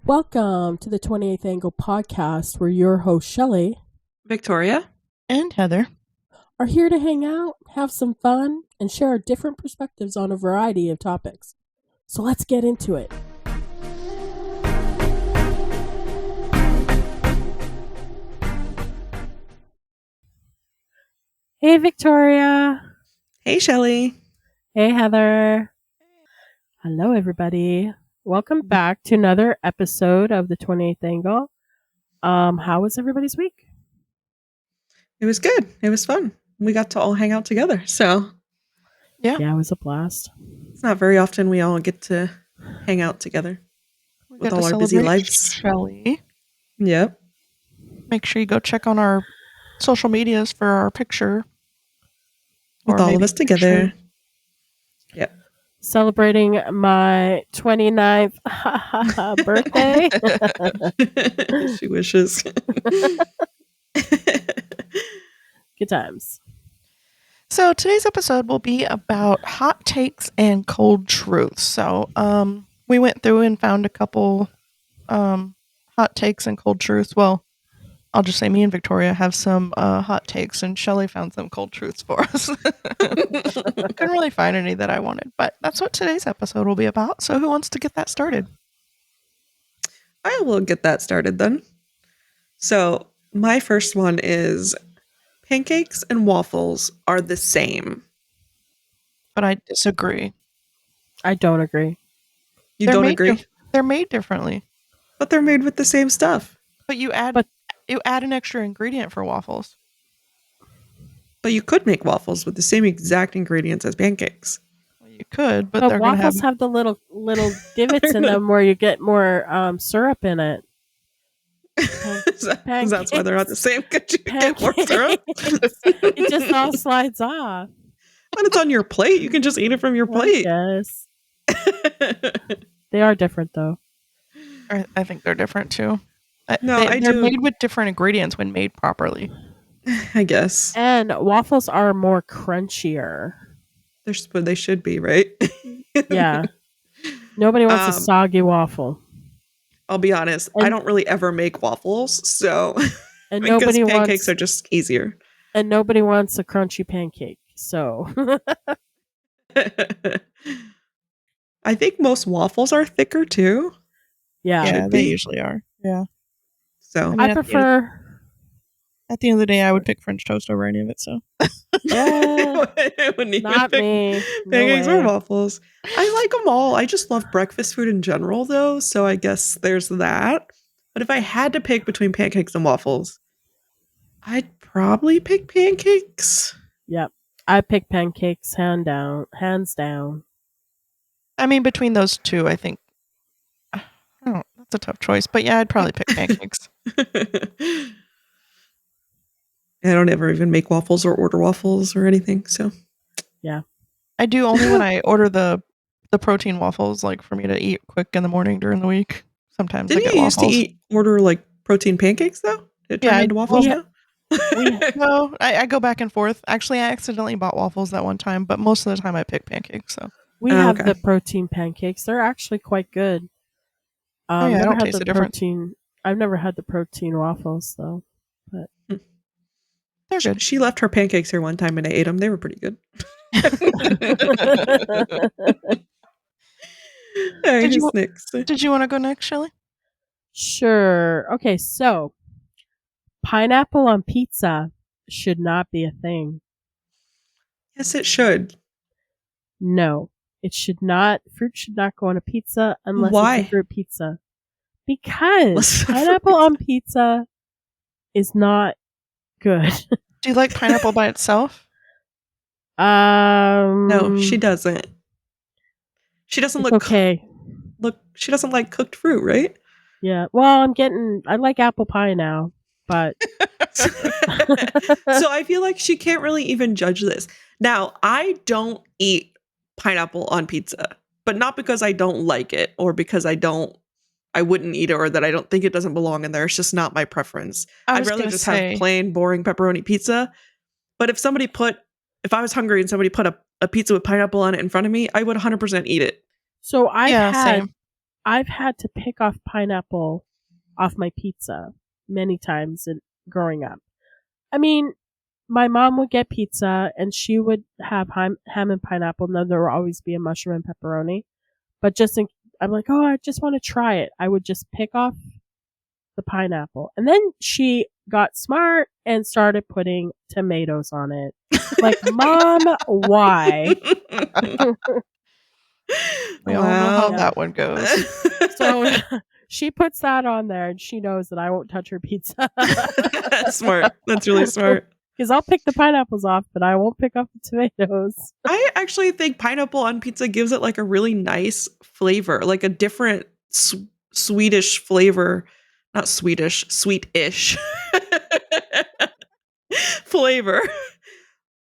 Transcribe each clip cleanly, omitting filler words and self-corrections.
Welcome to the 28th Angle podcast, where your host, Shelley, Victoria, and Heather are here to hang out, have some fun, and share our different perspectives on a variety of topics. So let's get into it. Hey, Victoria. Hey, Shelley. Hey, Heather. Hello, everybody. Welcome back to another episode of the 28th Angle. How was everybody's week? It was good. It was fun. We got to all hang out together. So, Yeah, it was a blast. It's not very often we all get to hang out together with all our busy lives. Shelley. Yep. Make sure you go check on our social medias for our picture. With all of us together. Yep. Celebrating my 29th birthday. She wishes. Good times. So today's episode will be about hot takes and cold truths. So we went through and found a couple hot takes and cold truths. Well, I'll just say me and Victoria have some hot takes, and Shelley found some cold truths for us. Couldn't really find any that I wanted, but that's what today's episode will be about. So who wants to get that started? I will get that started then. So my first one is pancakes and waffles are the same. But I disagree. I don't agree. You don't agree? They're made differently. But they're made with the same stuff. But you add an extra ingredient for waffles. But you could make waffles with the same exact ingredients as pancakes. Well, you could, but they're waffles have the little divots in them where you get more syrup in it. That's why they're not the same, because you get more syrup. It just all slides off. When it's on your plate, you can just eat it from your plate. Yes. They are different, though. I think they're different, too. They're made with different ingredients when made properly. I guess. And waffles are more crunchier. They should be, right? Yeah. Nobody wants a soggy waffle. I'll be honest. I don't really ever make waffles, so and because pancakes are just easier. And nobody wants a crunchy pancake, so. I think most waffles are thicker too. Yeah, they usually are. Yeah. So I prefer. At the end of the day, I would pick French toast over any of it. So, not me. Pancakes or waffles. I like them all. I just love breakfast food in general, though. So I guess there's that. But if I had to pick between pancakes and waffles, I'd probably pick pancakes. Yep, I pick pancakes hands down. I mean, between those two, I think. That's a tough choice, but yeah, I'd probably pick pancakes. I don't ever even make waffles or order waffles or anything, so. Yeah. I do only when I order the protein waffles, like for me to eat quick in the morning during the week. Sometimes I get waffles. Didn't you used to order like protein pancakes though? Did it turn into waffles now? No, I go back and forth. Actually, I accidentally bought waffles that one time, but most of the time I pick pancakes. So we have the protein pancakes. They're actually quite good. I don't taste the difference. I've never had the protein waffles though, but they're good. She left her pancakes here one time and I ate them. They were pretty good. Did you want to go next, Shelley? Sure. Okay, so pineapple on pizza should not be a thing. Yes, it should. No, it should not. Fruit should not go on a pizza unless it's a fruit pizza. Because pineapple on pizza is not good. Do you like pineapple by itself? No, she doesn't. She doesn't look okay. She doesn't like cooked fruit, right? Yeah. Well, I like apple pie now, but so I feel like she can't really even judge this. Now, I don't eat pineapple on pizza, but not because I don't like it or because I wouldn't eat it or that I don't think it doesn't belong in there. It's just not my preference. I'd rather just have plain, boring pepperoni pizza. But if I was hungry and somebody put a pizza with pineapple on it in front of me, I would 100% eat it. So I've I've had to pick off pineapple off my pizza many times growing up. I mean, my mom would get pizza and she would have ham and pineapple, and then there would always be a mushroom and pepperoni. But I'm like, oh, I just want to try it. I would just pick off the pineapple. And then she got smart and started putting tomatoes on it. Like, Mom, why? We all know how that one goes. So she puts that on there and she knows that I won't touch her pizza. Smart. That's really smart. Because I'll pick the pineapples off, but I won't pick up the tomatoes. I actually think pineapple on pizza gives it like a really nice flavor, like a different Swedish flavor. Not Swedish, sweet-ish flavor.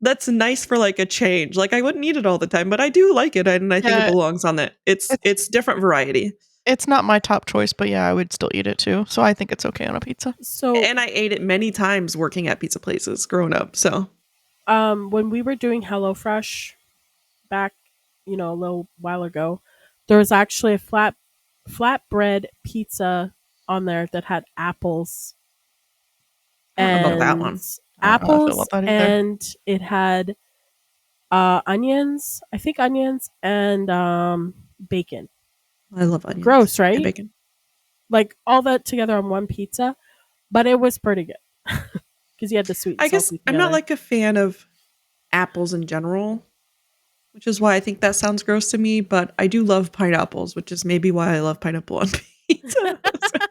That's nice for like a change. Like I wouldn't eat it all the time, but I do like it, and I think it belongs on it. It's different variety. It's not my top choice, but yeah, I would still eat it too. So I think it's okay on a pizza. And I ate it many times working at pizza places growing up. So when we were doing HelloFresh back, a little while ago, there was actually a flatbread pizza on there that had apples. I don't know about that one. Apples, and it had onions. I think onions and bacon. I love onions. Gross, right? And bacon. Like all that together on one pizza, but it was pretty good because you had the sweet. I guess I'm not like a fan of apples in general, which is why I think that sounds gross to me. But I do love pineapples, which is maybe why I love pineapple on pizza.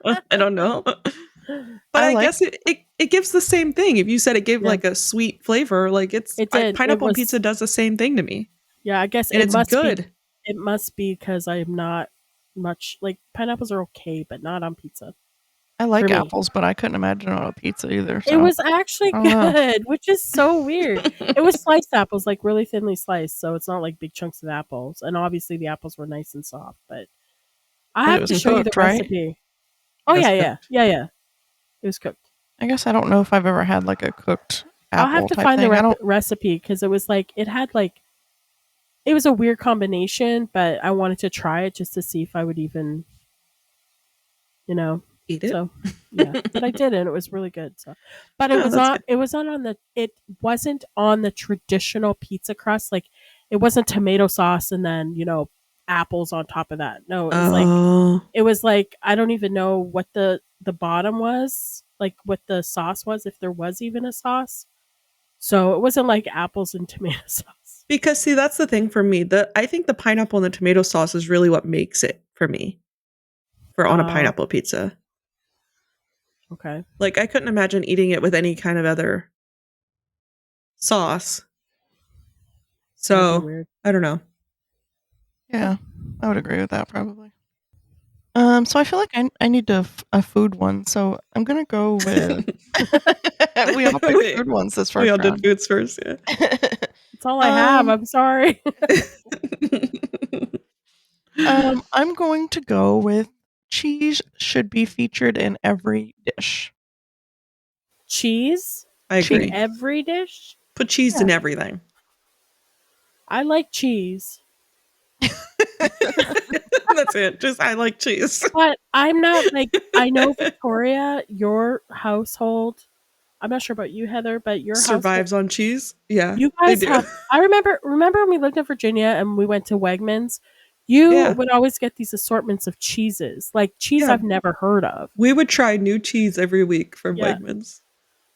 I don't know. But I guess it gives the same thing. If you said it gave like a sweet flavor, like pineapple on pizza does the same thing to me. Yeah, I guess it's good. It must be because I'm not much like pineapples are okay, but not on pizza. I like apples, but I couldn't imagine on a pizza either. So. It was actually good, which is so weird. It was sliced apples, like really thinly sliced, so it's not like big chunks of apples. And obviously the apples were nice and soft, but I have to show you the recipe. Oh yeah. It was cooked. I guess I don't know if I've ever had like a cooked apple. I'll have to find the recipe because it was like it was a weird combination, but I wanted to try it just to see if I would even, eat it. So yeah, but I did, and it was really good. So, but it wasn't on the traditional pizza crust. Like it wasn't tomato sauce and then apples on top of that. No, it was like I don't even know what the bottom was, like what the sauce was, if there was even a sauce. So it wasn't like apples and tomato sauce. Because see, that's the thing for me. I think the pineapple and the tomato sauce is really what makes it for me. On a pineapple pizza. Okay. Like I couldn't imagine eating it with any kind of other sauce. So I don't know. Yeah, I would agree with that probably. So I feel like I need a food one, so I'm gonna go with. We all picked food ones this first. We all round. did foods first. Yeah, that's all I have. I'm sorry. I'm going to go with cheese should be featured in every dish. Cheese? I agree. In every dish? Put cheese in everything. I like cheese. That's it. Just I like cheese. But I'm not like I know Victoria, your household. I'm not sure about you, Heather, but your survives on cheese. Yeah, you guys have. I remember when we lived in Virginia and we went to Wegmans. You would always get these assortments of cheeses, like cheese I've never heard of. We would try new cheese every week from Wegmans.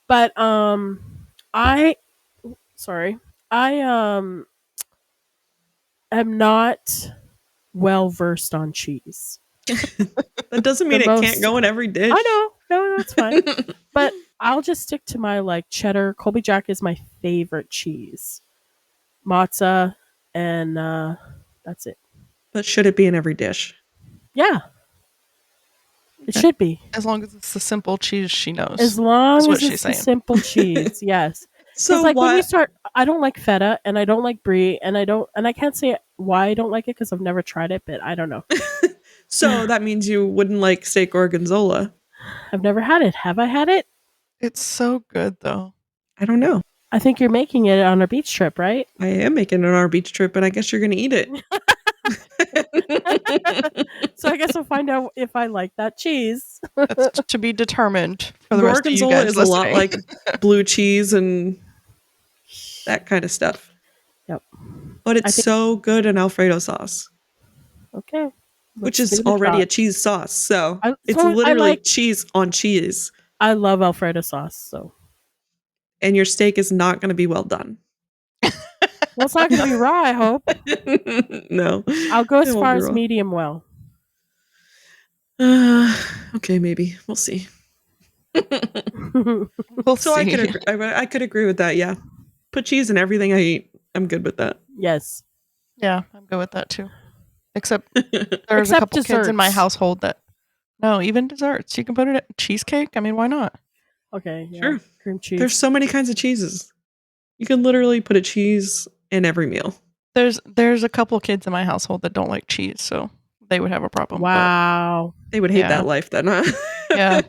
But I am not well versed on cheese. That doesn't mean it can't go in every dish. I know. No, that's fine. But I'll just stick to my like cheddar. Colby Jack is my favorite cheese. Mozza and that's it. But should it be in every dish? Yeah. It should be. As long as it's the simple cheese she knows. As long as it's the simple cheese, yes. So like when we start, I don't like feta and I don't like brie and I can't say why I don't like it because I've never tried it, but I don't know. So that means you wouldn't like steak gorgonzola. I've never had it. Have I had it? It's so good though. I don't know. I think you're making it on our beach trip, right? I am making it on our beach trip, and I guess you're going to eat it. So I guess I'll find out if I like that cheese. That's to be determined for the rest of you Gorgonzola guys is listening. a lot like blue cheese and that kind of stuff. Yep. But it's so good in Alfredo sauce. Okay. Which is already a cheese sauce. So it's literally cheese on cheese. I love Alfredo sauce. So. And your steak is not going to be well done. Well, it's not going to be raw, I hope. No. I'll go as far as medium well. Okay, maybe. We'll see. So I could agree with that, yeah. Put cheese in everything I eat. I'm good with that. Yes. Yeah, I'm good with that too. Except there's a couple kids in my household that no, even desserts. You can put it in cheesecake. I mean, why not? Okay, yeah. Sure. Cream cheese. There's so many kinds of cheeses. You can literally put a cheese in every meal. There's a couple kids in my household that don't like cheese, so they would have a problem. Wow. They would hate that life then, huh? Yeah.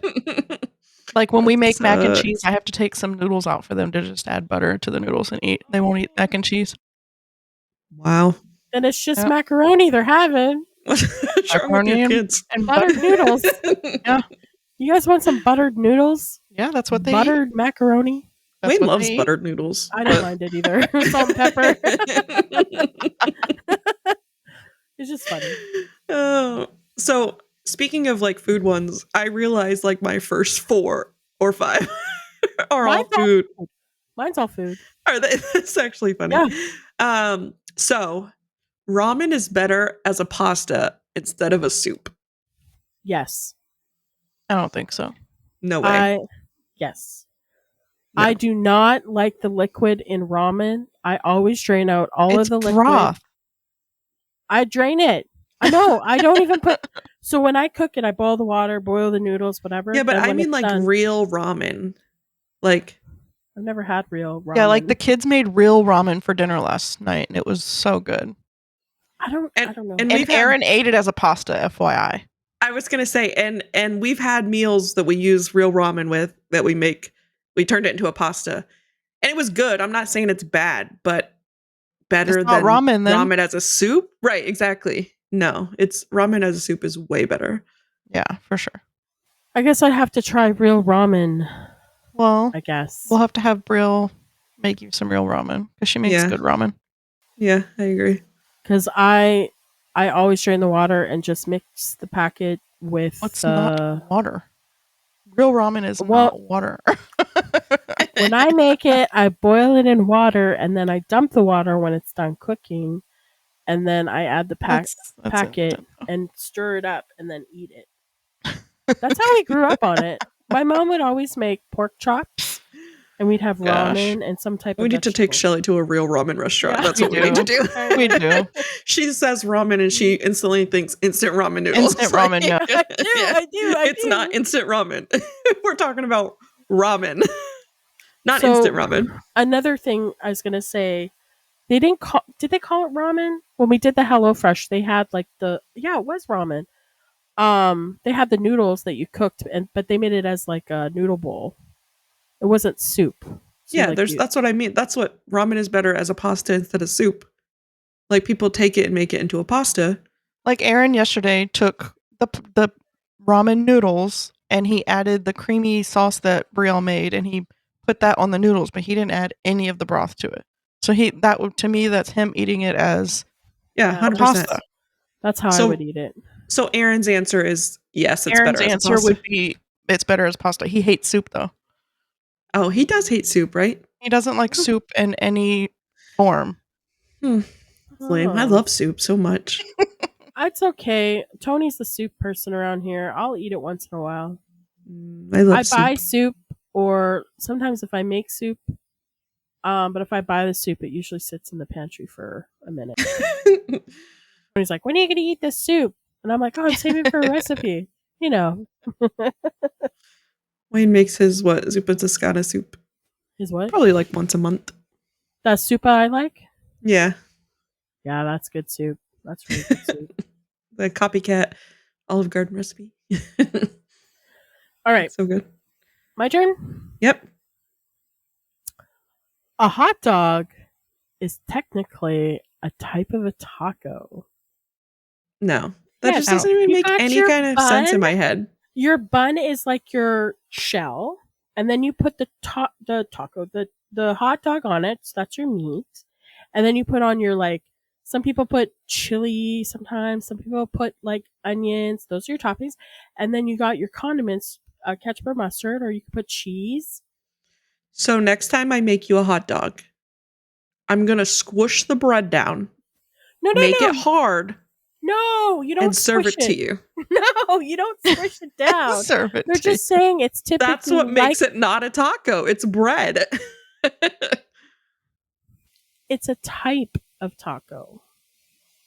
Like when we make mac and cheese, I have to take some noodles out for them to just add butter to the noodles and eat. They won't eat mac and cheese. Wow. And it's just macaroni they're having. Macaroni and buttered noodles. Yeah. You guys want some buttered noodles? Yeah, that's what they buttered macaroni. Wayne loves buttered noodles. I don't mind it either. Salt and pepper. It's just funny. So speaking of like food ones, I realized like my first 4 or 5 are all food. Mine's all food. Are they? That's actually funny. Yeah. So ramen is better as a pasta instead of a soup. Yes. I don't think so. No way. Yes. No. I do not like the liquid in ramen. I always drain out all of the liquid. Broth. I drain it. I know. I don't even put. So when I cook it, I boil the water, boil the noodles, whatever. Yeah, but I mean like real ramen. Like I've never had real ramen. Yeah, like the kids made real ramen for dinner last night, and it was so good. I don't know. And Aaron ate it as a pasta, FYI. I was gonna say, and we've had meals that we use real ramen with that we make. We turned it into a pasta, and it was good. I'm not saying it's bad, but better than ramen as a soup. Right? Exactly. No, it's ramen as a soup is way better. Yeah, for sure. I guess I'd have to try real ramen. Well, I guess we'll have to have Brill make you some real ramen because she makes good ramen. Yeah, I agree. Because I always drain the water and just mix the packet with not water. Real ramen is not water. When I make it, I boil it in water and then I dump the water when it's done cooking, and then I add the packet and stir it up and then eat it. That's how we grew up on it. My mom would always make pork chops, and we'd have ramen and some type of We need to take Shelley to a real ramen restaurant. That's what we need to do. We do. She says ramen and she instantly thinks instant ramen noodles. Instant ramen, yeah. I do. It's not instant ramen. We're talking about ramen, not instant ramen. Another thing I was going to say, did they call it ramen? When we did the HelloFresh, they had like it was ramen. They had the noodles that you cooked, but they made it as like a noodle bowl. It wasn't soup. So that's what I mean. That's what ramen is better as a pasta instead of soup. Like people take it and make it into a pasta. Like Aaron yesterday took the ramen noodles and he added the creamy sauce that Brielle made and he put that on the noodles, but he didn't add any of the broth to it. So to me, that's him eating it as 100%. Pasta. That's how I would eat it. So Aaron's answer is yes, it's better as a pasta. Aaron's answer would be it's better as pasta. He hates soup though. Oh, he does hate soup, right? He doesn't like soup in any form. Lame. I love soup so much. It's okay. Tony's the soup person around here. I'll eat it once in a while. I buy soup, or sometimes if I make soup. But if I buy the soup, it usually sits in the pantry for a minute. And he's like, "When are you going to eat this soup?" And I'm like, "Oh, I'm saving it for a recipe." You know. Wayne makes his Zuppa Toscana soup. His what? Probably like once a month. That soup I like? Yeah. Yeah, that's good soup. That's really good soup. The copycat Olive Garden recipe. All right. So good. My turn? Yep. A hot dog is technically a type of a taco. No. That Yes, just doesn't even you make got any your kind of sense in my head. Your bun is like your shell, and then you put the hot dog on it. So that's your meat, and then you put on your like. Some people put chili. Sometimes some people put like onions. Those are your toppings, and then you got your condiments, ketchup or mustard, or you could put cheese. So next time I make you a hot dog, I'm gonna squish the bread down. Make it hard. No, you don't. And serve it to you. No, you don't squish it down. Serve it. They're just saying it's typically. That's what makes it not a taco. It's bread. It's a type of taco.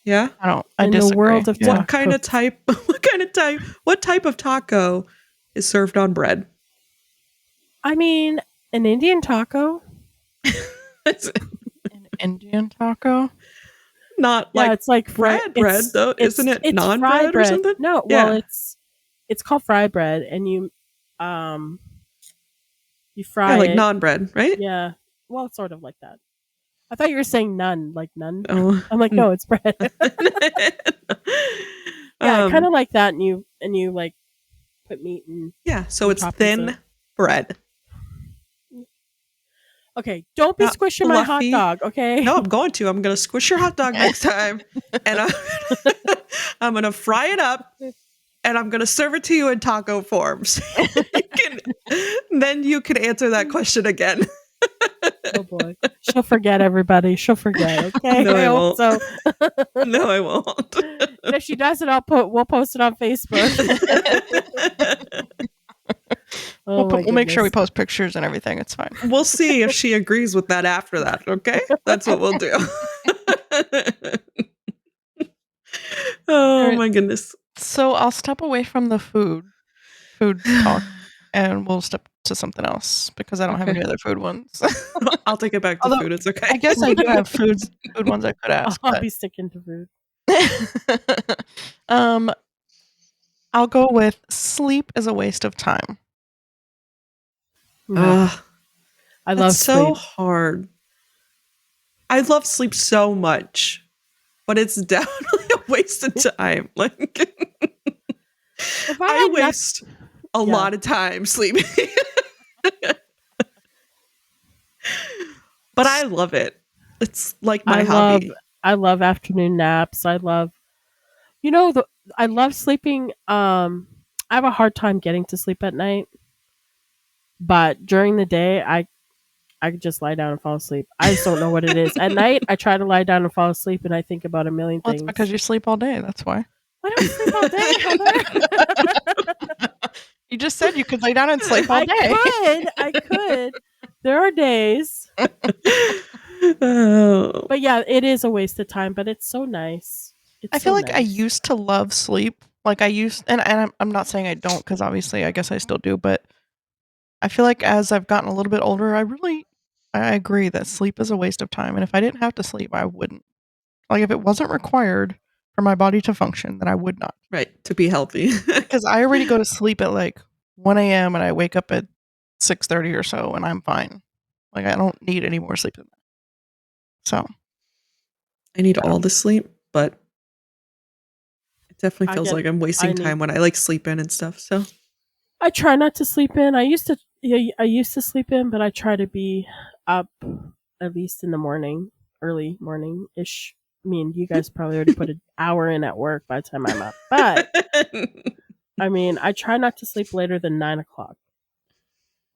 Yeah. I disagree. The world of What kind of type? What type of taco is served on bread? I mean, an Indian taco. An Indian taco? Not like it's like bread though. Isn't it non-bread or something? No, well, it's called fried bread, and you fry like it. non-bread, right? Yeah. Well, it's sort of like that. I thought you were saying none, like none. Oh. I'm like, no, it's bread. Yeah, kind of like that, and you like put meat in. Yeah, so it's thin bread. Okay, don't be squishing my hot dog, okay? No, I'm going to. I'm going to squish your hot dog next time, and I'm going to fry it up, and I'm going to serve it to you in taco forms. Then you can answer that question again. Oh boy, she'll forget, everybody. She'll forget. Okay, no, I hope won't. So no, I won't. And if she does it, we'll post it on Facebook. We'll make sure we post pictures and everything. It's fine. We'll see if she agrees with that after that. Okay, that's what we'll do. Oh my goodness. So I'll step away from the food talk, and we'll step to something else because I don't have any other food ones. I'll take it back to food. It's okay. I guess I do have food ones I could ask. I'll be sticking to food. I'll go with sleep is a waste of time. I love sleep. So hard. I love sleep so much, but it's definitely a waste of time. Like I waste a lot of time sleeping. But I love it. It's like my hobby. I love afternoon naps. I love sleeping. I have a hard time getting to sleep at night. But during the day, I could just lie down and fall asleep. I just don't know what it is. At night, I try to lie down and fall asleep, and I think about a million things. That's because you sleep all day. That's why. I don't sleep all day, Heather. You just said you could lay down and sleep all day. I could. There are days. But yeah, it is a waste of time, but it's so nice. I feel like I used to love sleep. Like and I'm not saying I don't, because obviously I guess I still do, but I feel like as I've gotten a little bit older, I agree that sleep is a waste of time. And if I didn't have to sleep, I wouldn't. Like if it wasn't required for my body to function, then I would not. Right, to be healthy. Because I already go to sleep at like 1 a.m. and I wake up at 6:30 or so, and I'm fine. Like I don't need any more sleep than that. So I need all the sleep, but it definitely feels like I'm wasting time when I like sleep in and stuff. So I try not to sleep in. I used to sleep in, but I try to be up at least in the morning, early morning-ish. I mean, you guys probably already put an hour in at work by the time I'm up. But, I mean, I try not to sleep later than 9 o'clock.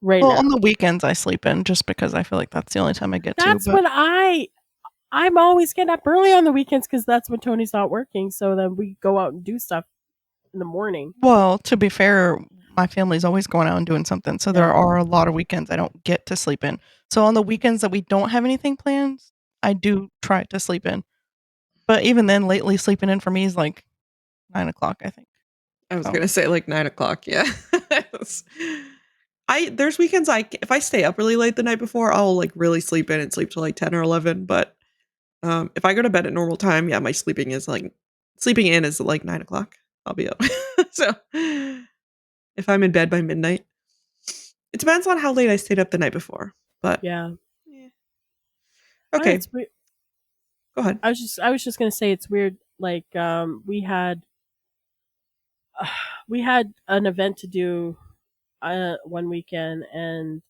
Now. On the weekends, I sleep in just because I feel like that's the only time I get to. That's when I'm always getting up early on the weekends because that's when Tony's not working. So then we go out and do stuff in the morning. Well, to be fair, my family's always going out and doing something. So there are a lot of weekends I don't get to sleep in. So on the weekends that we don't have anything planned, I do try to sleep in. But even then, lately, sleeping in for me is like 9 o'clock, I think. I was going to say like 9 o'clock. Yeah. There's weekends if I stay up really late the night before, I'll like really sleep in and sleep till like 10 or 11. But if I go to bed at normal time, yeah, my sleeping in is like 9 o'clock. I'll be up. So if I'm in bed by midnight, it depends on how late I stayed up the night before. But yeah. Okay. Go ahead. I was just gonna say it's weird. Like we had an event to do one weekend, and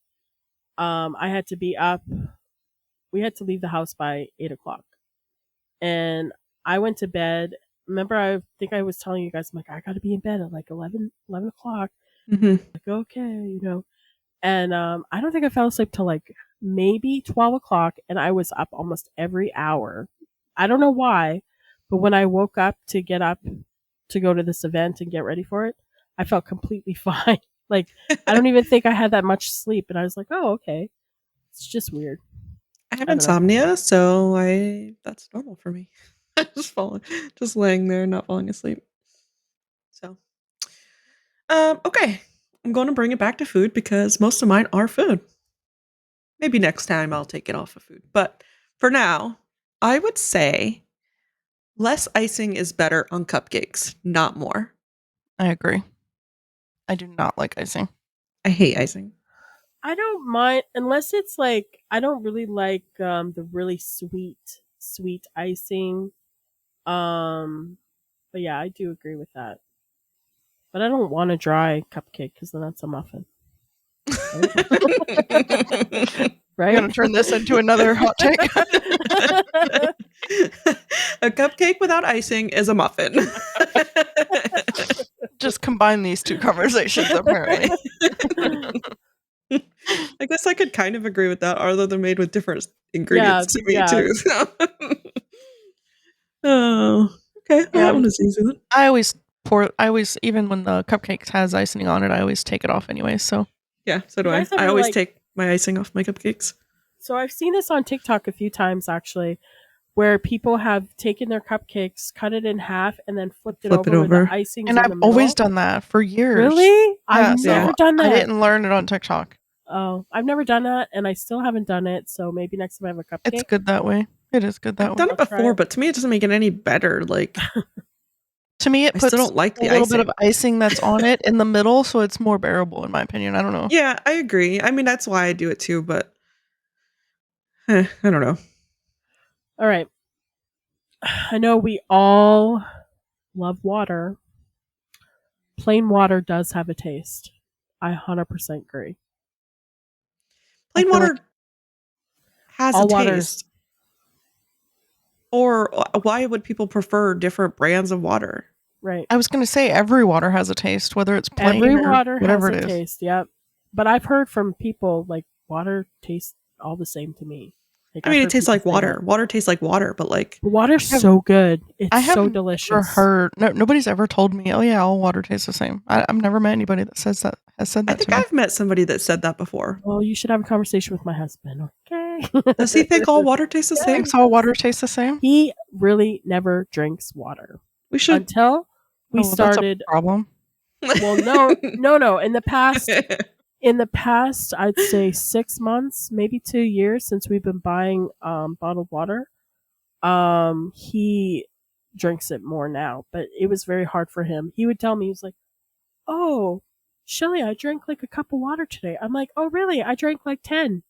I had to be up. We had to leave the house by 8 o'clock, and I went to bed. Remember, I think I was telling you guys, I'm like, I got to be in bed at like 11 o'clock. Mm-hmm. Like, okay, And I don't think I fell asleep till like maybe 12 o'clock, and I was up almost every hour. I don't know why, but when I woke up to get up to go to this event and get ready for it, I felt completely fine. Like, I don't even think I had that much sleep, and I was like, oh, okay. It's just weird. I have I don't know. insomnia, so that's normal for me. Just laying there, not falling asleep. So, okay. I'm going to bring it back to food because most of mine are food. Maybe next time I'll take it off of food. But for now, I would say less icing is better on cupcakes, not more. I agree. I do not like icing. I hate icing. I don't mind unless it's like I don't really like the really sweet icing. But yeah, I do agree with that. But I don't want a dry cupcake because then that's a muffin. Right? You're gonna turn this into another hot take. A cupcake without icing is a muffin. Just combine these two conversations, apparently. I guess I could kind of agree with that, although they're made with different ingredients to me too. So. Oh, okay. Well, that one is easy then. I always even when the cupcake has icing on it, I always take it off anyway. So yeah, so do I. I always take my icing off my cupcakes. So I've seen this on TikTok a few times actually, where people have taken their cupcakes, cut it in half, and then flipped it over with the icing. And I've always done that for years. Really? I've never done that. I didn't learn it on TikTok. Oh, I've never done that, and I still haven't done it. So maybe next time I have a cupcake. It's good that way. It is good that way. I've done it before, but to me, it doesn't make it any better. Like, to me, it puts I still don't like the a little bit of icing that's on it in the middle, so it's more bearable, in my opinion. I don't know. Yeah, I agree. I mean, that's why I do it too, but I don't know. All right. I know we all love water. Plain water does have a taste. I 100% agree. Plain water has a taste. Or why would people prefer different brands of water? Right. I was going to say every water has a taste, whether it's plain every or water whatever has it a is. Taste, yep. But I've heard from people like water tastes all the same to me. Like, I mean, it tastes like water. Water tastes like water, but like water's so good. It's so delicious. Nobody's ever told me, "Oh yeah, all water tastes the same." I've never met anybody that has said that. I think I've met somebody that said that before. Well, you should have a conversation with my husband. Okay. Does he think all water tastes the same? Thinks all water tastes the same. He really never drinks water. We should until we started. That's a problem. Well, no. In the past, I'd say 6 months, maybe 2 years since we've been buying bottled water. He drinks it more now, but it was very hard for him. He would tell me, he's like, "Oh, Shelley, I drank like a cup of water today." I'm like, "Oh, really? I drank like 10."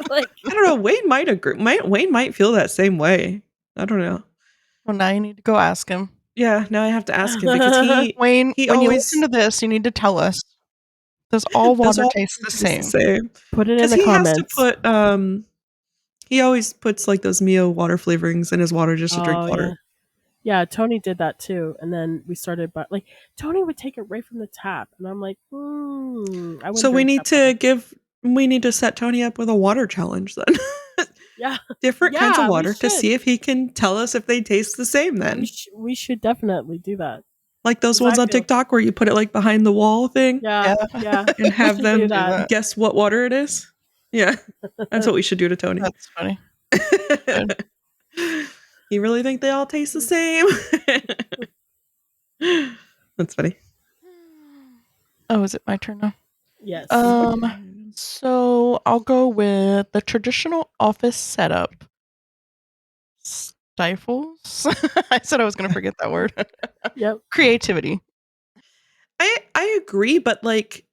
Like, I don't know. Wayne might agree. Wayne might feel that same way. I don't know. Well, now you need to go ask him. Yeah, now I have to ask him because Wayne, when you listen to this, you need to tell us. Does all water taste the same? Put it in the comments. He has to put he always puts like those Mio water flavorings in his water just to drink water. Yeah, Tony did that too, and then we started. But like Tony would take it right from the tap, and I'm like, So we need to set Tony up with a water challenge then. Yeah, different kinds of water to see if he can tell us if they taste the same. Then we should definitely do that. Like those ones on TikTok where you put it like behind the wall thing. Yeah. And have them guess what water it is. Yeah. That's what we should do to Tony. That's funny. You really think they all taste the same? That's funny. Oh, is it my turn now? Yes. So I'll go with the traditional office setup. Stifles. I said I was going to forget that word. Yep. Creativity. I agree, but like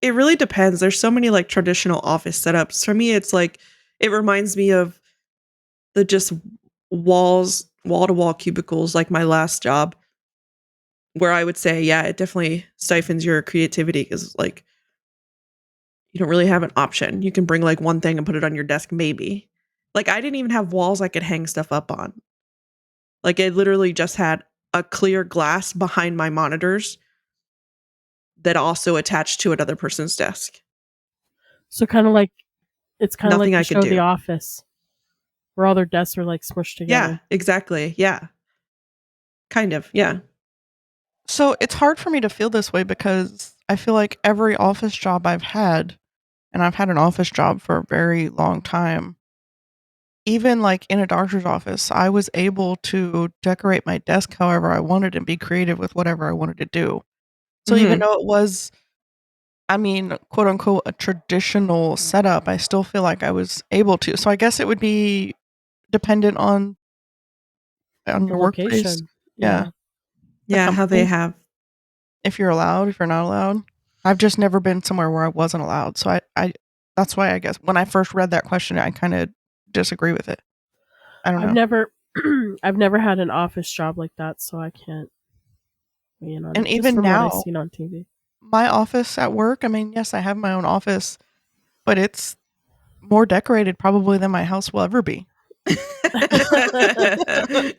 it really depends. There's so many like traditional office setups. For me, it's like it reminds me of the just wall-to-wall cubicles like my last job, where I would say, yeah, it definitely stifles your creativity because like you don't really have an option. You can bring like one thing and put it on your desk, maybe. Like I didn't even have walls I could hang stuff up on. Like I literally just had a clear glass behind my monitors that also attached to another person's desk. So kind of like it's kind of like Nothing the I could show The do. Office, where all their desks are like smushed together. Yeah, exactly. Yeah. Kind of. Yeah. So it's hard for me to feel this way because I feel like every office job I've had, and I've had an office job for a very long time, even like in a doctor's office, I was able to decorate my desk however I wanted and be creative with whatever I wanted to do. So even though it was, I mean, quote unquote, a traditional setup, I still feel like I was able to. So I guess it would be dependent on your workplace. Location. Yeah. Yeah, how they have. If you're allowed, if you're not allowed. I've just never been somewhere where I wasn't allowed. So I that's why I guess when I first read that question, I kind of disagree with it. I don't know. I've never had an office job like that, so I can't weigh in on And it. Just even from now, what I've seen on TV. my office at work, I mean, yes, I have my own office, but it's more decorated probably than my house will ever be.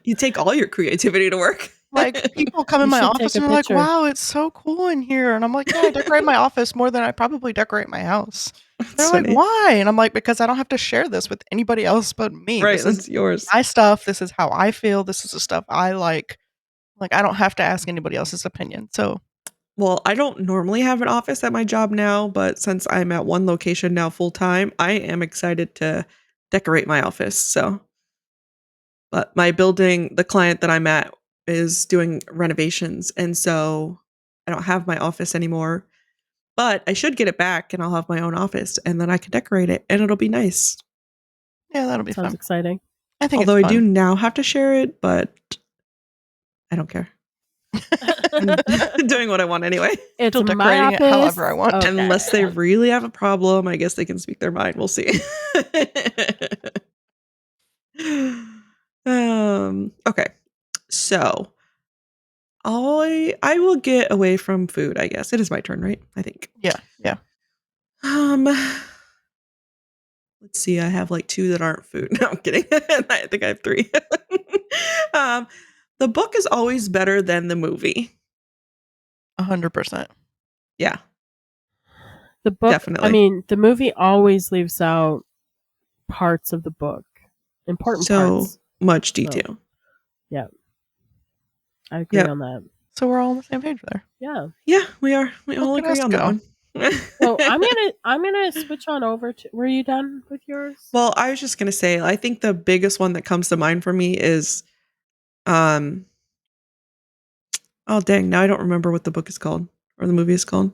You take all your creativity to work. Like people come in my office and they're like, wow, it's so cool in here. And I'm like, yeah, I decorate my office more than I probably decorate my house. They're like, why? And I'm like, because I don't have to share this with anybody else but me. Right, this is yours. My stuff. This is how I feel. This is the stuff I like. Like, I don't have to ask anybody else's opinion. So, well, I don't normally have an office at my job now, but since I'm at one location now full time, I am excited to decorate my office. So, but my building, the client that I'm at is doing renovations. And so I don't have my office anymore, but I should get it back and I'll have my own office and then I can decorate it and it'll be nice. Yeah, that'll be Sounds fun. exciting. I think although it's I do now have to share it, but I don't care. I'm doing what I want anyway. It's still decorating it however I want. Okay. Unless they really have a problem, I guess they can speak their mind. We'll see. Okay. So I will get away from food, I guess. It is my turn, right? I think. Yeah. Let's see. I have like 2 that aren't food. No, I'm kidding. I think I have 3. The book is always better than the movie. 100%. Yeah. The book, definitely. I mean, the movie always leaves out parts of the book. Important parts. So much detail. So, yeah. I agree on that. So we're all on the same page there. Yeah. Yeah, we are. We all agree on that one. So I'm gonna switch on over to. Were you done with yours? Well, I was just gonna say, I think the biggest one that comes to mind for me is, oh dang, now I don't remember what the book is called or the movie is called.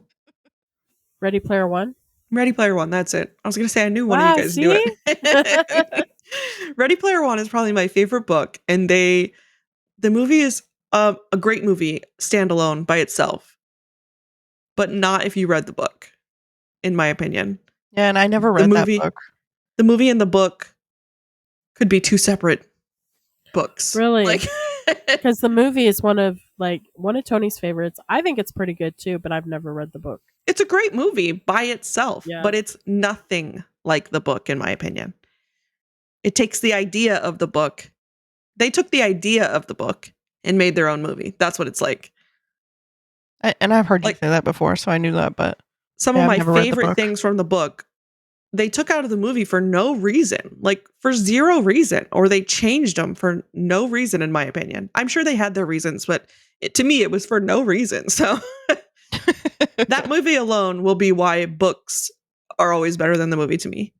Ready Player One. Ready Player One. That's it. I was gonna say I knew one of you guys knew it. Ready Player One is probably my favorite book, and the movie is a great movie standalone by itself, but not if you read the book, in my opinion. Yeah, and I never read that book. The movie and the book could be 2 separate books. Really? Like, because the movie is one of Tony's favorites. I think it's pretty good too, but I've never read the book. It's a great movie by itself, Yeah. but it's nothing like the book, in my opinion. It takes the idea of the book. They took the idea of the book and made their own movie. That's what it's like. And I've heard you say that before, so I knew that, but some of my favorite things from the book, they took out of the movie for no reason, like for 0 reason, or they changed them for no reason, in my opinion. I'm sure they had their reasons, but to me, it was for no reason. So that movie alone will be why books are always better than the movie to me.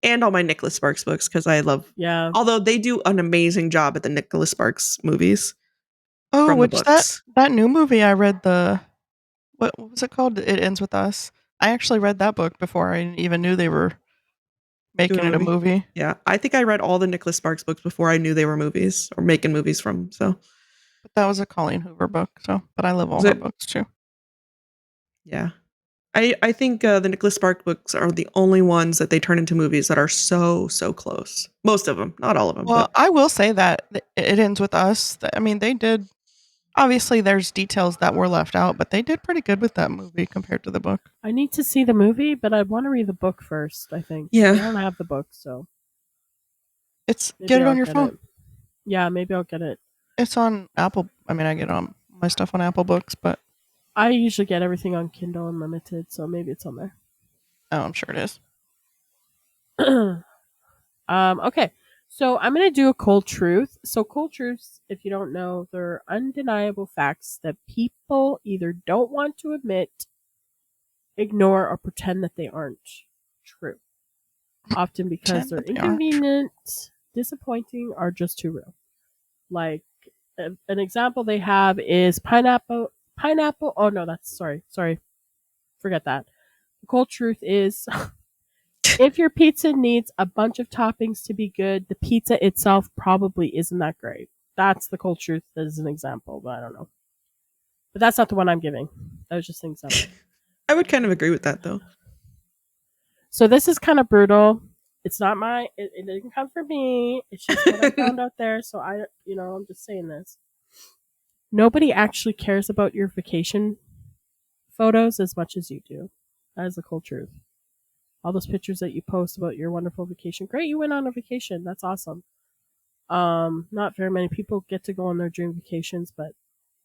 And all my Nicholas Sparks books, because I love, although they do an amazing job at the Nicholas Sparks movies. Oh, which that new movie I read, what was it called? It Ends With Us. I actually read that book before I even knew they were making it a movie. Yeah, I think I read all the Nicholas Sparks books before I knew they were movies or making movies from. So, but that was a Colleen Hoover book. So, but I love all her books too. Yeah, I think the Nicholas Sparks books are the only ones that they turn into movies that are so close. Most of them, not all of them. Well, but I will say that it ends with us. I mean, they did. Obviously, there's details that were left out, but they did pretty good with that movie compared to the book. I need to see the movie, but I want to read the book first, I think. Yeah. I don't have the book, so. Get it on your phone. Yeah, maybe I'll get it. It's on Apple. I mean, I get my stuff on Apple Books, but I usually get everything on Kindle Unlimited, so maybe it's on there. Oh, I'm sure it is. Okay. So I'm going to do a cold truth. So cold truths, if you don't know, they're undeniable facts that people either don't want to admit, ignore, or pretend that they aren't true. Often because they're inconvenient, disappointing, or just too real. Like an example they have is pineapple. Oh no, sorry. Forget that. The cold truth is if your pizza needs a bunch of toppings to be good, the pizza itself probably isn't that great. That's the cold truth as an example, but I don't know. But that's not the one I'm giving. That was just an example. I would kind of agree with that, though. So this is kind of brutal. It's not it didn't come from me. It's just what I found out there. So I'm just saying this. Nobody actually cares about your vacation photos as much as you do. That is the cold truth. All those pictures that you post about your wonderful vacation. Great, you went on a vacation. That's awesome. Not very many people get to go on their dream vacations, but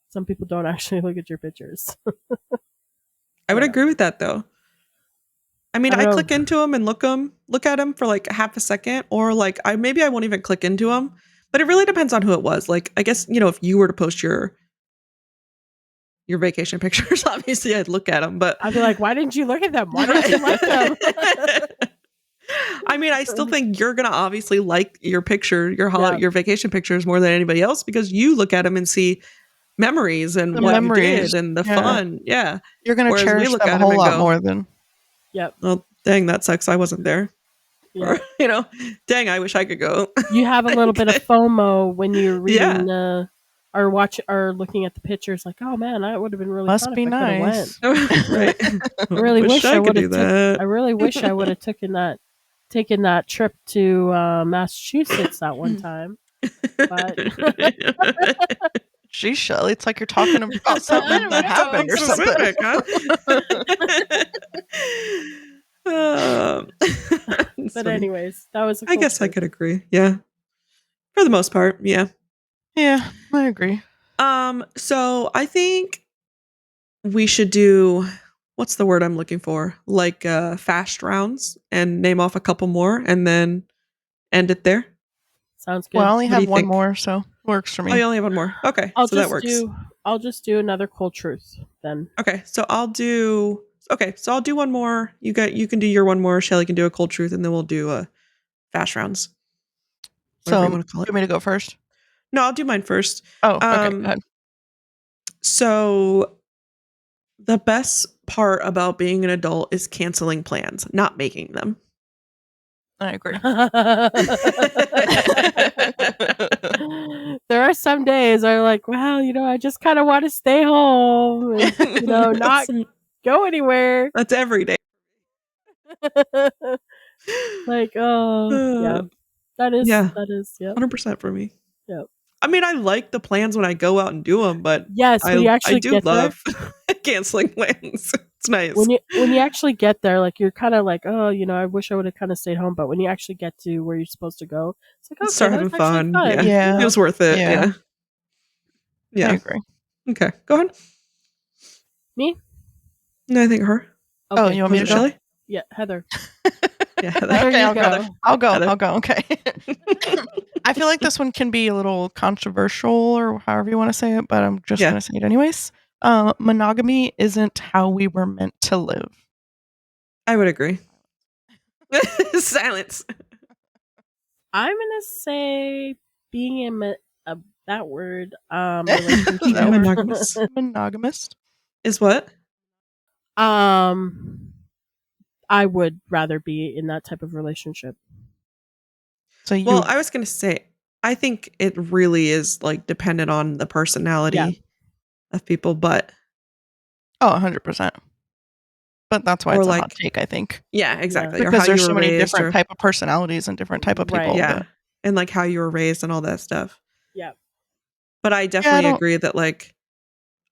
some people don't actually look at your pictures. I would agree with that, though. I mean, I click into them and look at them for like half a second, or like I won't even click into them. But it really depends on who it was. Like, I guess, if you were to post your vacation pictures, obviously I'd look at them, but I'd be like, why didn't you look at them? Why didn't you like them? I mean, I still think you're going to obviously like your picture, your vacation pictures more than anybody else, because you look at them and see memories and what you did and the fun. Yeah. You're going to cherish them a whole lot more than. Yep. Well, dang, that sucks. I wasn't there. Yeah. Or, dang, I wish I could go. You have a little bit of FOMO when you're reading or looking at the pictures, like, oh man, that would have been really Must fun be if I nice. Right. I really wish I would have I really wish I would have taken that trip to Massachusetts that one time. But Geez, Shelley, it's like you're talking about something that happened or something. But anyways, that was I guess I could agree. Yeah. For the most part, yeah. Yeah, I agree. So I think we should do, what's the word I'm looking for? Like fast rounds, and name off a couple more and then end it there. Sounds good. Well, I only have one more, so works for me. Oh, you only have one more. Okay, so that works. I'll just do another cold truth then. Okay, so I'll do one more. You can do your one more. Shelley can do a cold truth, and then we'll do fast rounds. So, you want me to go first? No, I'll do mine first. Oh, okay. Go ahead. So, the best part about being an adult is canceling plans, not making them. I agree. There are some days I'm like, well, I just kind of want to stay home and, not go anywhere. That's every day. Like, yeah. That is, yeah. 100% for me. Yep. I mean, I like the plans when I go out and do them, but yes, I do love canceling plans. It's nice. When you actually get there, like you're kind of like, oh, I wish I would have kind of stayed home. But when you actually get to where you're supposed to go, it's like, okay, start having fun. Yeah, it was worth it. Yeah. I agree. Okay, go ahead. Me? No, I think her. Okay. Oh, you want me to Shelley? Yeah, Heather. Yeah, Heather. Okay, I'll go. Okay. I feel like this one can be a little controversial, or however you want to say it, but I'm just going to say it anyways. Monogamy isn't how we were meant to live. I would agree. Silence. I'm going to say being in that word, monogamous. Monogamous is what? I would rather be in that type of relationship. So I was going to say, I think it really is like dependent on the personality of people, but 100%. But that's why Or it's a like- hot take, I think. Yeah, exactly. Or Because how there's you so were many raised, different or type of personalities and different type of people. Right. yeah, but- and like how you were raised and all that stuff. Yeah. But I definitely don't- agree that like,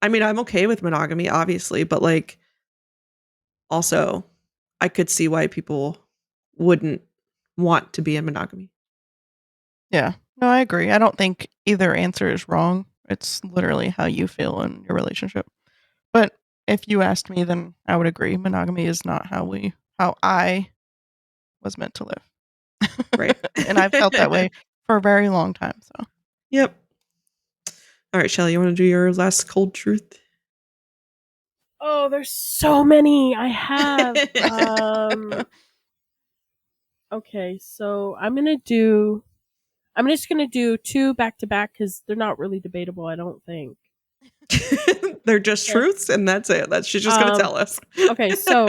I mean, I'm okay with monogamy, obviously, but like, also, I could see why people wouldn't want to be in monogamy. Yeah. No, I agree. I don't think either answer is wrong. It's literally how you feel in your relationship. But if you asked me, then I would agree. Monogamy is not how I was meant to live. Right. And I've felt that way for a very long time. So Yep. All right, Shelley, you want to do your last cold truth? Oh, there's so many I have. Okay, so I'm just gonna do two back to back because they're not really debatable, I don't think. They're just Okay. truths, and that's it. She's just gonna tell us. Okay, so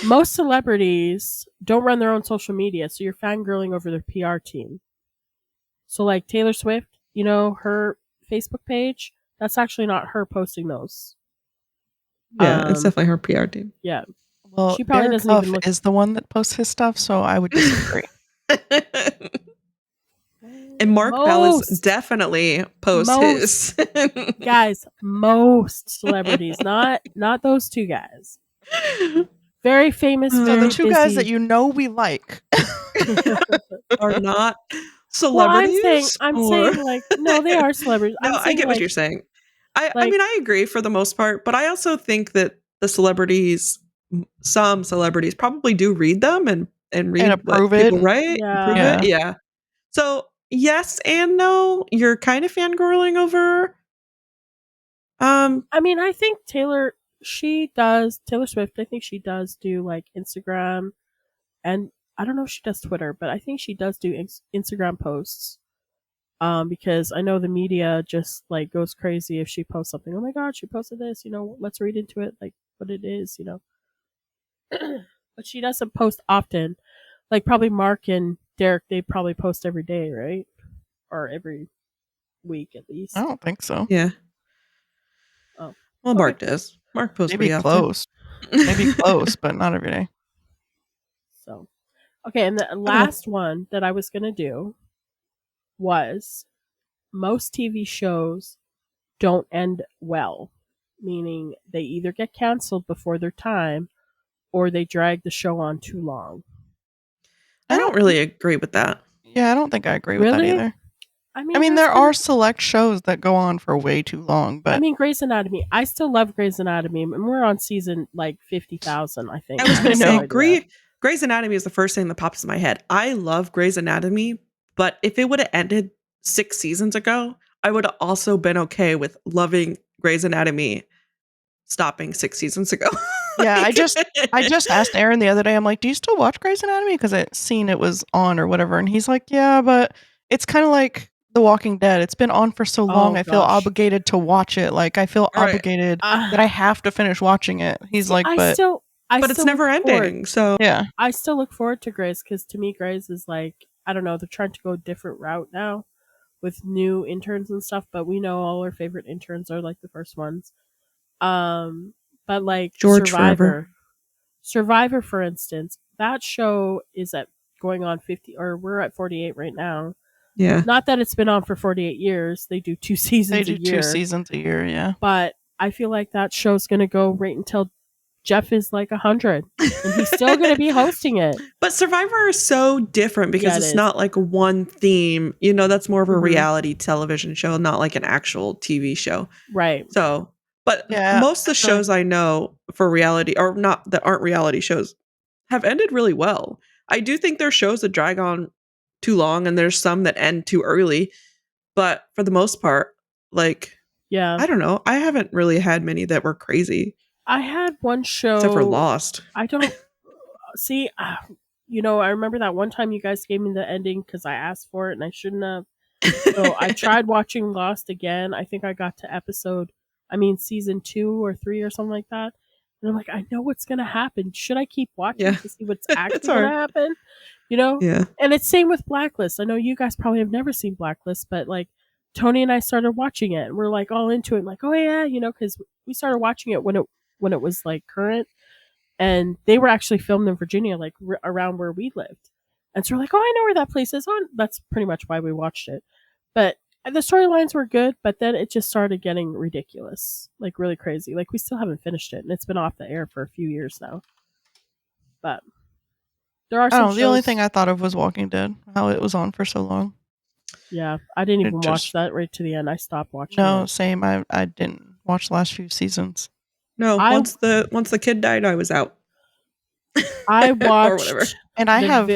most celebrities don't run their own social media, so you're fangirling over their PR team. So like Taylor Swift, her Facebook page, that's actually not her posting those. Yeah, it's definitely her PR team. Yeah. well, She probably Derek doesn't even Huff look- is the one that posts his stuff, so I would disagree. And Mark Ballas definitely posts his. Guys, most celebrities, not those two guys. Very famous. So very the two guys busy. that you know we like are not Well, celebrities. I'm saying like no, they are celebrities. No, I'm saying, I get what like, you're saying. I like- mean, I agree for the most part, but I also think that the celebrities, some celebrities, probably do read them and read and approve it. people write, Yeah. approve Yeah. it. Yeah. So yes and no. You're kind of fangirling over. I mean, I think Taylor Swift, I think she does do like Instagram, and I don't know if she does Twitter, but I think she does do Instagram posts. Because I know the media just like goes crazy if she posts something. Oh my god, she posted this, let's read into it, like what it is, But she doesn't post often. Like probably Mark and Derek, they probably post every day, right? Or every week at least. I don't think so. Yeah. Oh. Well, Okay. Mark does. Mark posts Maybe pretty often. close. Maybe close, but not every day. So, okay, and the last one that I was gonna do was most TV shows don't end well, meaning they either get canceled before their time or they drag the show on too long. I don't really agree with that. Yeah, I don't think I agree with that Really? either. I mean, I mean, that's there been- are select shows that go on for way too long, but I mean, Grey's Anatomy. I still love Grey's Anatomy, and we're on season like 50,000, I think. I was going to I say, know. Grey's Anatomy is the first thing that pops in my head. I love Grey's Anatomy, but if it would have ended 6 seasons ago, I would have also been okay with loving Grey's Anatomy stopping 6 seasons ago. yeah, I just asked Aaron the other day. I'm like, "Do you still watch Grey's Anatomy?" Because I seen it was on or whatever, and he's like, "Yeah, but it's kind of like The Walking Dead. It's been on for so long. I feel obligated to watch it. Like I feel obligated that I have to finish watching it." He's like, but it's never ending. So yeah, I still look forward to Grey's because to me, Grey's is like, I don't know, they're trying to go a different route now with new interns and stuff. But we know all our favorite interns are like the first ones. But like George Survivor, for instance, that show is going on 50, or we're at 48 right now. Yeah. Not that it's been on for 48 years. They do 2 seasons a year. They do 2 seasons a year, yeah. But I feel like that show's going to go right until Jeff is like 100. And he's still going to be hosting it. But Survivor is so different because it's not like one theme. That's more of a reality television show, not like an actual TV show. Right. So, but most of the shows I know for reality, or not that aren't reality shows, have ended really well. I do think there's shows that drag on too long and there's some that end too early. But for the most part, like, I don't know. I haven't really had many that were crazy. I had one show. Except for Lost. I don't see. I remember that one time you guys gave me the ending because I asked for it and I shouldn't have. So I tried watching Lost again. I think I got to season 2 or 3 or something like that. And I'm like, I know what's going to happen. Should I keep watching to see what's actually going to happen? Yeah. And it's same with Blacklist. I know you guys probably have never seen Blacklist, but like Tony and I started watching it and we're like all into it. Like, oh yeah, because we started watching it when it was like current. And they were actually filmed in Virginia, like around where we lived. And so we're like, oh, I know where that place is. Oh, that's pretty much why we watched it. But the storylines were good, but then it just started getting ridiculous, like really crazy. Like we still haven't finished it, and it's been off the air for a few years now. But there are some shows. The only thing I thought of was Walking Dead, how it was on for so long. Yeah, I didn't even watch that right to the end. I stopped watching. No, same. I didn't watch the last few seasons. No, once the kid died, I was out. I watched, or whatever. And I have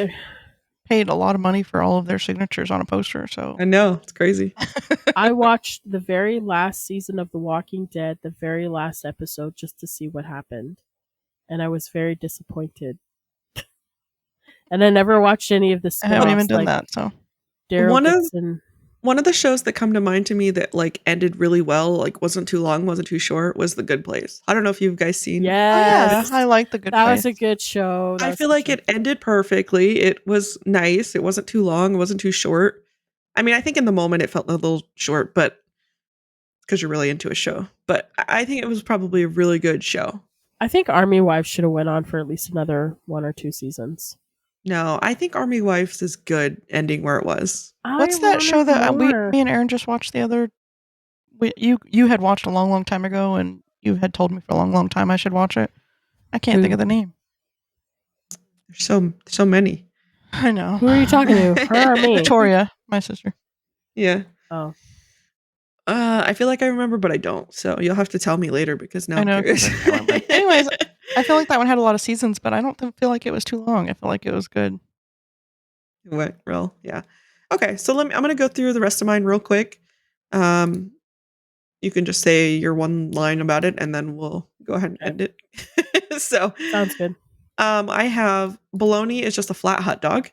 paid a lot of money for all of their signatures on a poster. So I know, it's crazy. I watched the very last season of The Walking Dead, the very last episode, just to see what happened, and I was very disappointed. And I never watched any of the spin-offs. I haven't even done that. So one of the shows that come to mind to me that like ended really well, like wasn't too long, wasn't too short, was The Good Place. I don't know if you guys seen. Yes. I like The Good Place. That was a good show. I feel like it ended perfectly. It was nice. It wasn't too long. It wasn't too short. I mean, I think in the moment it felt a little short, but because you're really into a show. But I think it was probably a really good show. I think Army Wives should have went on for at least another 1 or 2 seasons. No, I think Army Wives is good ending where it was. What's that show that me and Aaron just watched the other? You had watched a long time ago, and you had told me for a long time I should watch it. I can't think of the name. There's so many. I know. Who are you talking to? Her or me? Victoria, my sister. Yeah. Oh. I feel like I remember, but I don't. So you'll have to tell me later because now I'm curious. Anyways, I feel like that one had a lot of seasons, but I don't feel like it was too long. I feel like it was good. It went real, yeah. Okay, so I'm going to go through the rest of mine real quick. You can just say your one line about it, and then we'll go ahead and end it. So sounds good. I have bologna is just a flat hot dog.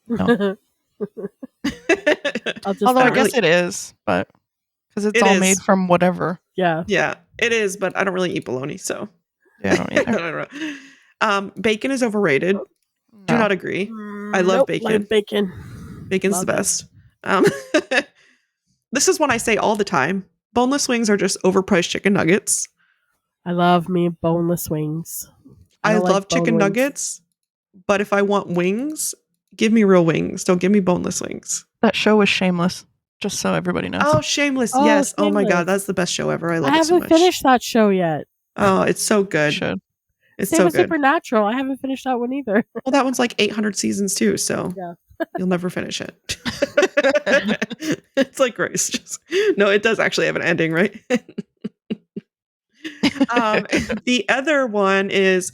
No. Although I guess it is, but because it's all made from whatever. Yeah. Yeah, it is, but I don't really eat bologna, so. Yeah, I don't either. I don't know. Bacon is overrated. No. Do not agree. I love bacon. Like bacon. Bacon's the best. This is one I say all the time. Boneless wings are just overpriced chicken nuggets. I love me boneless wings. I love chicken nuggets, but if I want wings, give me real wings. Don't give me boneless wings. That show was Shameless, just so everybody knows. Oh, Shameless. Yes. Shameless. Oh my God. That's the best show ever. I love it so much. I haven't finished that show yet. Oh, it's so good. It's so good. Supernatural. I haven't finished that one either. Well, that one's like 800 seasons too, so yeah. You'll never finish it. It's like Grace. No, it does actually have an ending, right? The other one is,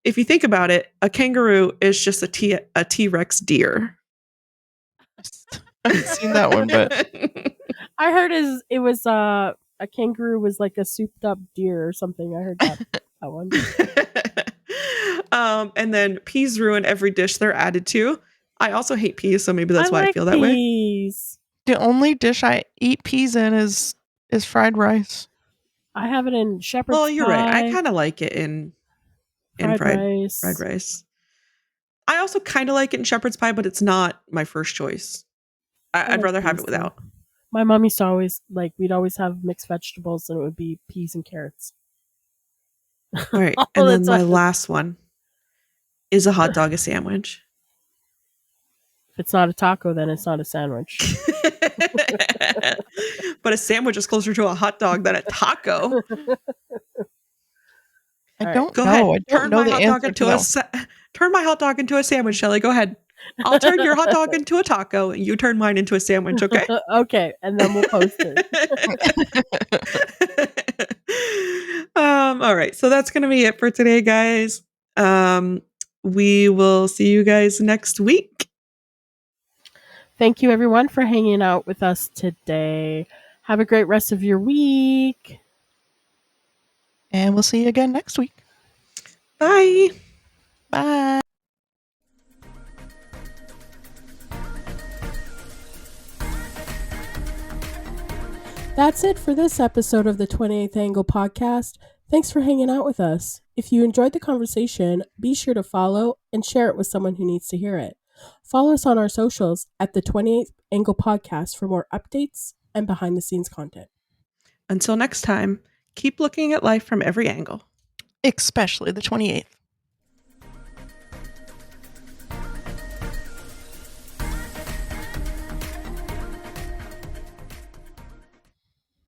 if you think about it, a kangaroo is just a T-Rex deer. I haven't seen that one, but I heard it was a kangaroo was like a souped up deer or something. I heard that one. And then peas ruin every dish they're added to. I also hate peas, so maybe that's why I feel that way. The only dish I eat peas in is fried rice. I have it in shepherd's pie. Well, you're right. I kind of like it in fried rice. I also kind of like it in shepherd's pie, but it's not my first choice. I'd rather have it without. My mom used to always, we'd always have mixed vegetables, and it would be peas and carrots. All right. And then my last one is a hot dog a sandwich. If it's not a taco, then it's not a sandwich. But a sandwich is closer to a hot dog than a taco. I don't know. I don't know the answer to that. Turn my hot dog into a sandwich, Shelley. Go ahead. I'll turn your hot dog into a taco, and you turn mine into a sandwich, okay? Okay, and then we'll post it. All right, so that's going to be it for today, guys. We will see you guys next week. Thank you, everyone, for hanging out with us today. Have a great rest of your week. And we'll see you again next week. Bye. Bye. That's it for this episode of the 28th Angle Podcast. Thanks for hanging out with us. If you enjoyed the conversation, be sure to follow and share it with someone who needs to hear it. Follow us on our socials at the 28th Angle Podcast for more updates and behind-the-scenes content. Until next time, keep looking at life from every angle. Especially the 28th.